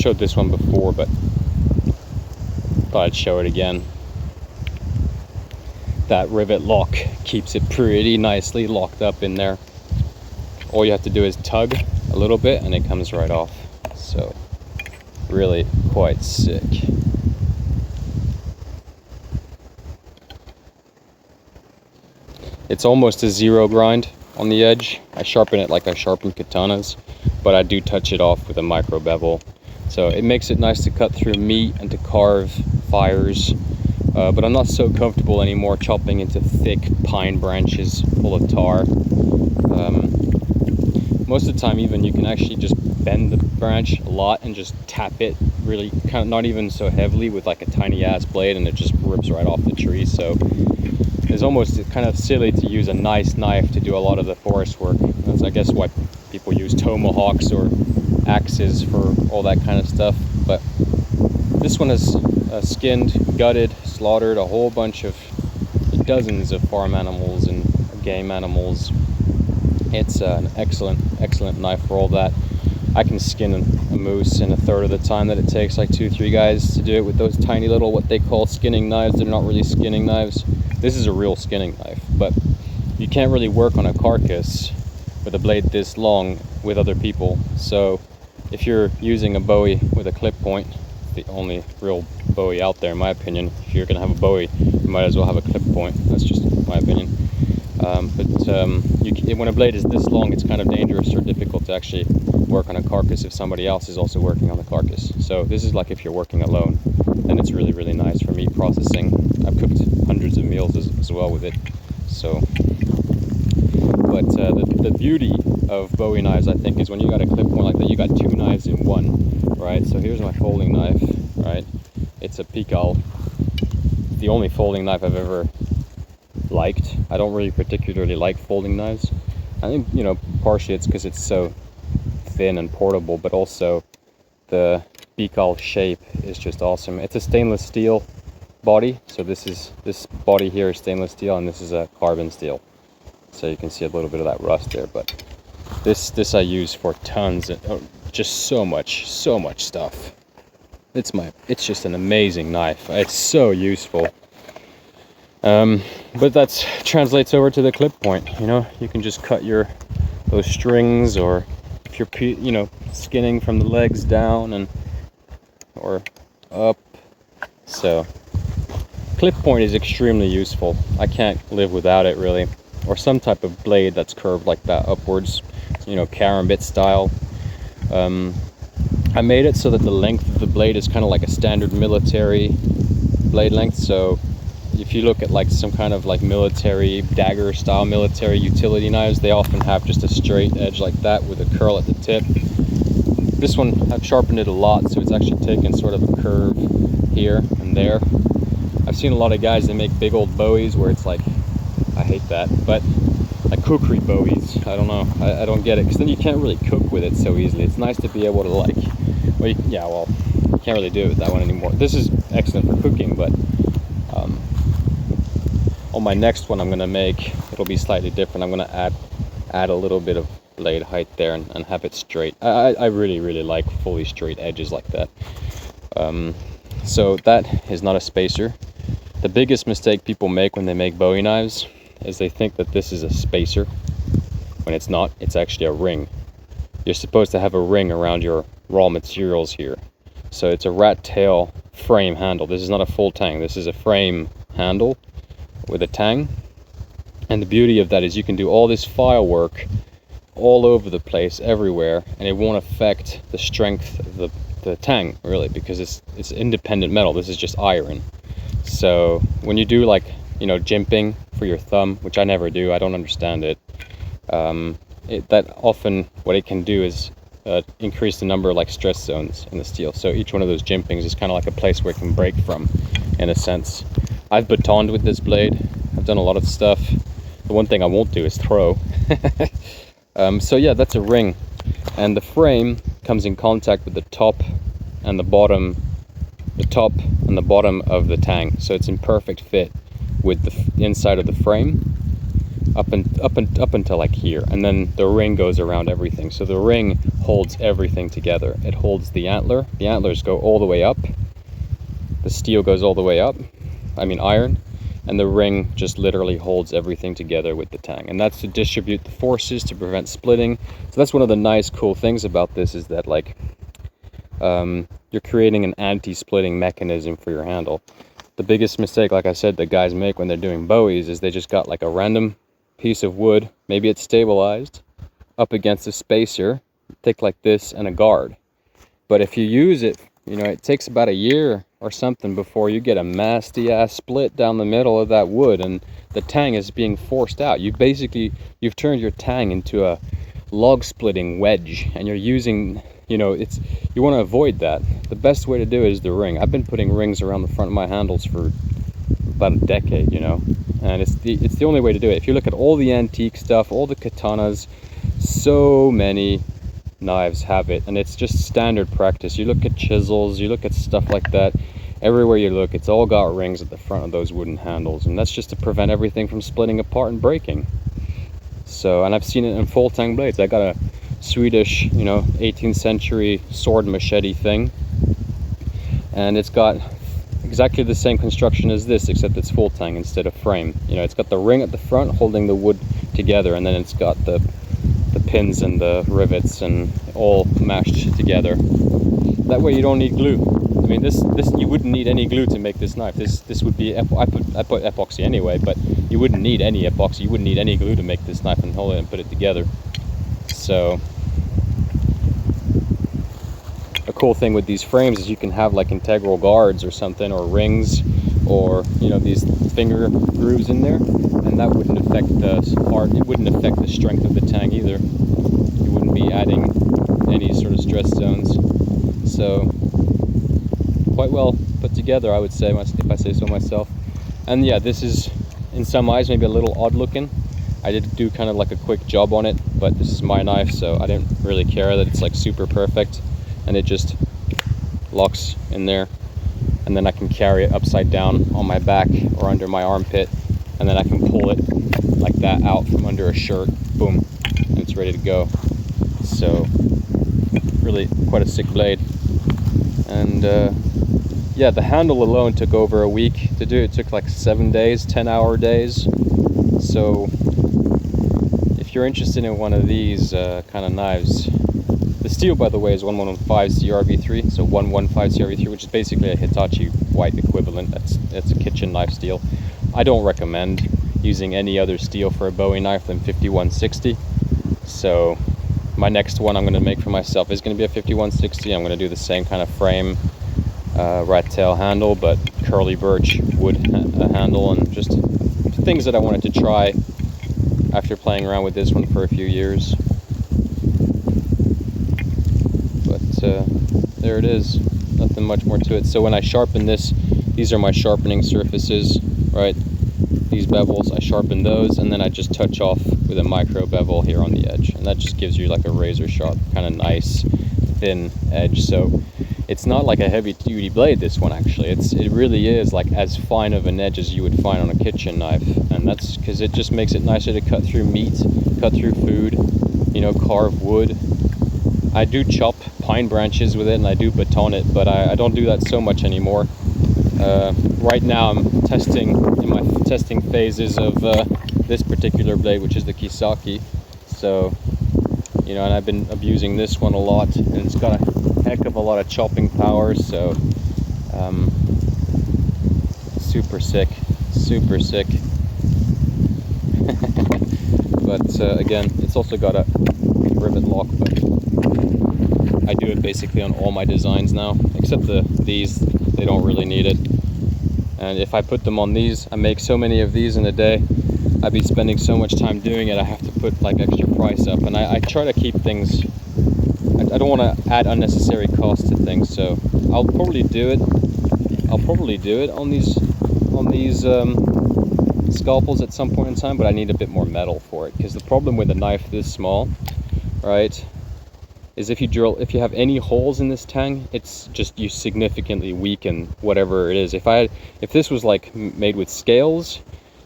showed this one before, but thought I'd show it again. That rivet lock keeps it pretty nicely locked up in there. All you have to do is tug a little bit and it comes right off. So really quite sick. It's almost a zero grind on the edge. I sharpen it like I sharpen katanas, but I do touch it off with a micro bevel. So it makes it nice to cut through meat and to carve fires. But I'm not so comfortable anymore chopping into thick pine branches full of tar. Most of the time even you can actually just bend the branch a lot and just tap it really kind of not even so heavily with like a tiny ass blade, and it just rips right off the tree. So it's almost kind of silly to use a nice knife to do a lot of the forest work. That's I guess why people use tomahawks or axes for all that kind of stuff. But this one is skinned, gutted, slaughtered a whole bunch of dozens of farm animals and game animals. It's an excellent knife for all that. I can skin a moose in a third of the time that it takes like 2-3 guys to do it with those tiny little what they call skinning knives. They're not really skinning knives. This is a real skinning knife, but you can't really work on a carcass with a blade this long with other people. So if you're using a Bowie with a clip point, the only real Bowie out there in my opinion, if you're gonna have a Bowie, you might as well have a clip point. That's just my opinion. When a blade is this long, it's kind of dangerous or difficult to actually work on a carcass if somebody else is also working on the carcass. So this is like if you're working alone, and it's really nice for meat processing. I've cooked hundreds of meals as well with it. So, but the beauty of Bowie knives, I think, is when you got a clip point like that, you got 2 knives in one, right? So here's my folding knife, right? It's a Pikal, the only folding knife I've ever liked. I don't really particularly like folding knives. I think, you know, partially it's because it's so thin and portable, but also the Pikal shape is just awesome. It's a stainless steel body, so this body here is stainless steel, and this is a carbon steel. So you can see a little bit of that rust there, but this I use for tons of just so much stuff. It's just an amazing knife. It's so useful. But that translates over to the clip point. You know, you can just cut those strings, or if you're, you know, skinning from the legs down or up. So clip point is extremely useful. I can't live without it really, or some type of blade that's curved like that upwards, you know, karambit style. I made it so that the length of the blade is kind of like a standard military blade length. So if you look at like some kind of like military dagger style military utility knives, they often have just a straight edge like that with a curl at the tip. This one, I've sharpened it a lot, so it's actually taken sort of a curve here and there. I've seen a lot of guys that make big old Bowies where it's like, I hate that, but like cookery Bowies, I don't know, I don't get it, because then you can't really cook with it so easily. It's nice to be able to like, well, you can't really do it with that one anymore. This is excellent for cooking, but on my next one I'm going to make, it'll be slightly different. I'm going to add a little bit of blade height there and have it straight. I really like fully straight edges like that. So that is not a spacer. The biggest mistake people make when they make Bowie knives is they think that this is a spacer, when it's not. It's actually a ring. You're supposed to have a ring around your raw materials here. So it's a rat tail frame handle. This is not a full tang. This is a frame handle with a tang. And the beauty of that is you can do all this file work all over the place, everywhere, and it won't affect the strength of the tang really, because it's independent metal. This is just iron. So when you do like, you know, jimping for your thumb, which I never do, I don't understand it, that often what it can do is increase the number of like stress zones in the steel. So each one of those jimpings is kind of like a place where it can break from, in a sense. I've batoned with this blade. I've done a lot of stuff. The one thing I won't do is throw. So yeah, that's a ring, and the frame comes in contact with the top and the bottom of the tang, so it's in perfect fit with the inside of the frame. up until like here, and then the ring goes around everything. So the ring holds everything together. It holds the antler. The antlers go all the way up. The steel goes all the way up. I mean iron. And the ring just literally holds everything together with the tang, and that's to distribute the forces to prevent splitting. So that's one of the nice cool things about this, is that like you're creating an anti-splitting mechanism for your handle. The biggest mistake, like I said, that guys make when they're doing Bowies is they just got like a random piece of wood, maybe it's stabilized, up against a spacer thick like this and a guard. But if you use it, you know, it takes about a year or something before you get a nasty ass split down the middle of that wood, and the tang is being forced out. You've turned your tang into a log splitting wedge, and you're using, you know, you want to avoid that. The best way to do it is the ring. I've been putting rings around the front of my handles for about a decade, you know, and it's the only way to do it. If you look at all the antique stuff, all the katanas, so many knives have it, and it's just standard practice. You look at chisels, you look at stuff like that, everywhere you look, it's all got rings at the front of those wooden handles, and that's just to prevent everything from splitting apart and breaking. So, and I've seen it in full tang blades. I got a Swedish, you know, 18th century sword machete thing, and it's got exactly the same construction as this, except it's full tang instead of frame. You know, it's got the ring at the front holding the wood together, and then it's got the pins and the rivets and all mashed together. That way you don't need glue. I mean, this you wouldn't need any glue to make this knife. This would be I put epoxy anyway, but you wouldn't need any epoxy. You wouldn't need any glue to make this knife and hold it and put it together. So a cool thing with these frames is you can have like integral guards or something, or rings, or, you know, these finger grooves in there, and that wouldn't affect it wouldn't affect the strength of the tang either. You wouldn't be adding any sort of stress zones. So quite well put together, I would say, if I say so myself. And yeah, this is in some eyes maybe a little odd looking. I did do kind of like a quick job on it, but this is my knife, so I didn't really care that it's like super perfect, and it just locks in there, and then I can carry it upside down on my back or under my armpit, and then I can pull it like that out from under a shirt, boom, and it's ready to go. So really quite a sick blade. And yeah, the handle alone took over a week to do. It took like 7 days, 10-hour days. So if you're interested in one of these kind of knives, the steel, by the way, is 1115 CRV3, so 115 CRV3, which is basically a Hitachi white equivalent. That's a kitchen knife steel. I don't recommend using any other steel for a Bowie knife than 5160. So my next one I'm going to make for myself is going to be a 5160. I'm going to do the same kind of frame, rat tail handle, but curly birch wood handle, and just things that I wanted to try after playing around with this one for a few years. But there it is, nothing much more to it. So when I sharpen this, these are my sharpening surfaces, right? These bevels, I sharpen those, and then I just touch off with a micro bevel here on the edge, and that just gives you like a razor sharp, kind of nice thin edge. So it's not like a heavy duty blade, this one actually. It really is like as fine of an edge as you would find on a kitchen knife, and that's because it just makes it nicer to cut through meat, cut through food, you know, carve wood. I do chop pine branches with it, and I do baton it, but I don't do that so much anymore. Right now I'm in my testing phases of this particular blade, which is the Kisaki. So, you know, and I've been abusing this one a lot, and it's got a heck of a lot of chopping power, so super sick. But again, it's also got a rivet lock, but I do it basically on all my designs now, except these, they don't really need it. And if I put them on these, I make so many of these in a day, I'd be spending so much time doing it, I have to put like extra price up. And I try to keep things, I don't want to add unnecessary costs to things, so I'll probably do it on these scalpels at some point in time, but I need a bit more metal for it, because the problem with a knife this small, right, is if you have any holes in this tang, it's just, you significantly weaken whatever it is. If this was like made with scales,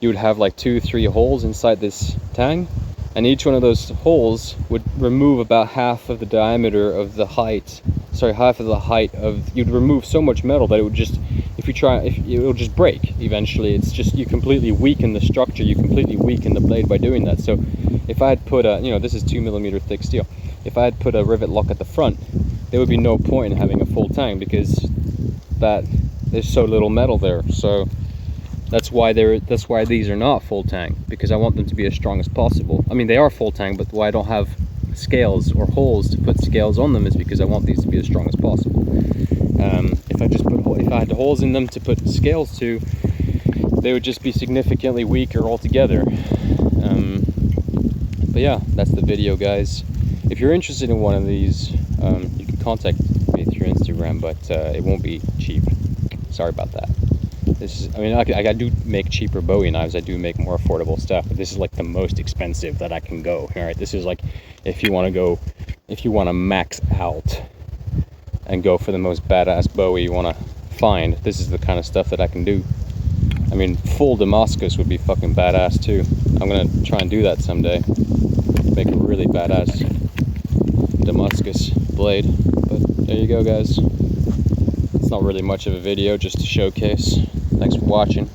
you would have like 2-3 holes inside this tang, and each one of those holes would remove about half of the diameter of the height, sorry, half of the height of, you'd remove so much metal that it would just, it will just break eventually. It's just, you completely weaken the structure, you completely weaken the blade by doing that. So if I had put a, you know, this is 2mm thick steel, if I had put a rivet lock at the front, there would be no point in having a full tang, because that there's so little metal there. So that's why these are not full tang, because I want them to be as strong as possible. I mean, they are full tang, but why I don't have scales or holes to put scales on them is because I want these to be as strong as possible. If I had holes in them to put scales to, they would just be significantly weaker altogether. But yeah, that's the video, guys. If you're interested in one of these, you can contact me through Instagram, but it won't be cheap. Sorry about that. This is, I mean, I do make cheaper Bowie knives, I do make more affordable stuff, but this is like the most expensive that I can go. All right, this is like, if you want to max out and go for the most badass Bowie you want to find, this is the kind of stuff that I can do. I mean, full Damascus would be fucking badass too. I'm gonna try and do that someday. Make a really badass Damascus blade. But there you go, guys. It's not really much of a video, just to showcase. Thanks for watching.